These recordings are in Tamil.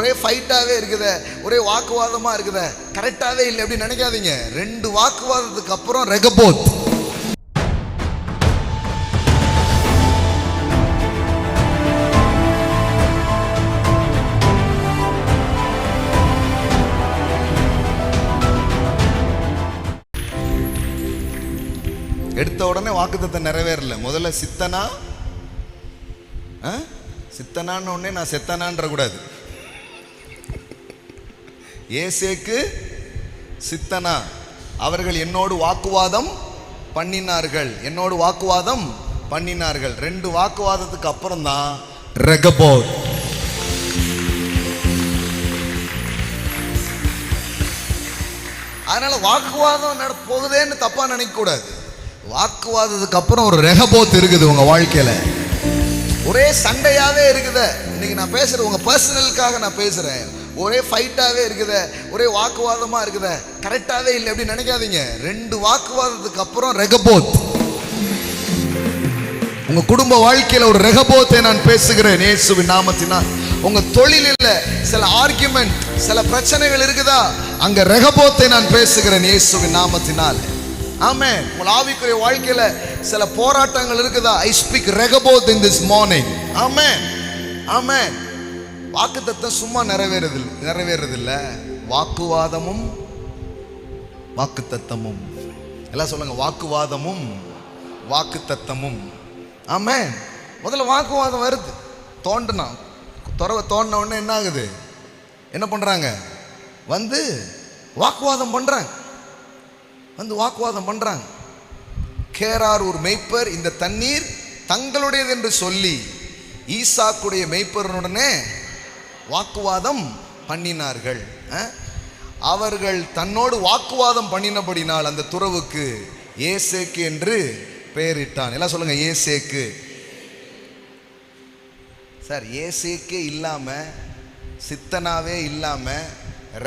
ஒரே ஃபைட்டாகவே இருக்குத, ஒரே வாக்குவாதமாக இருக்குத, கரெக்டாகவே இல்லை அப்படின்னு நினைக்காதீங்க. 2 வாக்குவாதத்துக்கு அப்புறம் ரெகபோத். எடுத்த உடனே வாக்குத்தத்தை நிறைவேறல. முதல்ல சித்தனான்னு உடனே நான் செத்தனான்ற கூடாது. ஏசேக்கு சித்தனா அவர்கள் என்னோடு வாக்குவாதம் பண்ணினார்கள், 2 வாக்குவாதத்துக்கு அப்புறம் தான் ரெகபோத். அதனால வாக்குவாதம் போகுதேன்னு தப்பா நினைக்க கூடாது. வாக்குவாதத்துக்கு அப்புறம் ஒரு ரெகபோத் இருக்குது உங்க வாழ்க்கையில. ஒரே சண்டையாவே இருக்குது. இன்னைக்கு நான் பேசுறேன், உங்க பர்சனலுக்காக நான் பேசுறேன். ஒரே ஃபைட்டாவே இருக்குது, ஒரே வாக்குவாதமா இருக்குது, கரெக்டாவே இல்லை அப்படின்னு நினைக்காதீங்க. 2 வாக்குவாதத்துக்கு அப்புறம் ரெகபோத். உங்க குடும்ப வாழ்க்கையில ஒரு ரெகபோத்தை நான் பேசுகிறேன் இயேசுவின் நாமத்தினால். உங்க தொழிலில் சில ஆர்குமெண்ட், சில பிரச்சனைகள் இருக்குதா, அங்க ரெகபோத்தை நான் பேசுகிறேன் இயேசுவின் நாமத்தினால். ஆமென். உங்கள் ஆவிக்குரிய வாழ்க்கையில சில போராட்டங்கள் இருக்குதா, I speak Rehoboth in this morning. Amen, amen. வாக்குத்தத்தம் சும்மா நிறைவேறதில்ல. வாக்குவாதமும் வாக்குத்தத்தமும். எல்லாம் சொல்லுங்க, வாக்குவாதமும் வாக்குத்தத்தமும். ஆமென். முதல்ல வாக்குவாதம் வருது. தோண்டின உடனே என்ன ஆகுது? என்ன பண்றாங்க? வந்து வாக்குவாதம் பண்றாங்க. கேரார் ஒரு மேய்ப்பர் இந்த தண்ணீர் தங்களுடையது என்று சொல்லி ஈசாக்குடைய மேய்ப்பருடனே வாக்குவாதம் பண்ணினார்கள். அவர்கள் தன்னோடு வாக்குவாதம் பண்ணினபடினால் அந்த துறவுக்கு ஏசேக்கு என்று பெயரிட்டான். எல்லாம் சொல்லுங்க, ஏசேக்கு. சார், ஏசேக்கே இல்லாம, சித்தனாவே இல்லாம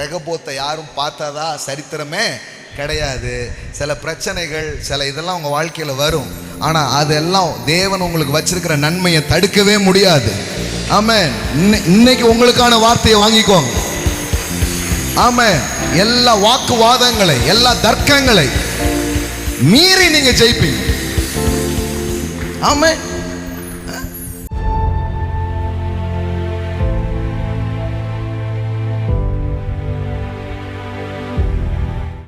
ரெகபோத்தை யாரும் பார்த்ததா சரித்திரமே கிடையாது. சில பிரச்சனைகள், சில இதெல்லாம் உங்க வாழ்க்கையில வரும். ஆனா அதெல்லாம் தேவன் உங்களுக்கு வச்சிருக்கிற நன்மையை தடுக்கவே முடியாது. ஆமென். இன்னைக்கு உங்களுக்கான வார்த்தையை வாங்கிக்கோங்க. ஆமென். எல்லா வாக்குவாதங்களை, எல்லா தர்க்கங்களை மீறி நீங்க ஜெயிப்பீங்க. ஆமென்.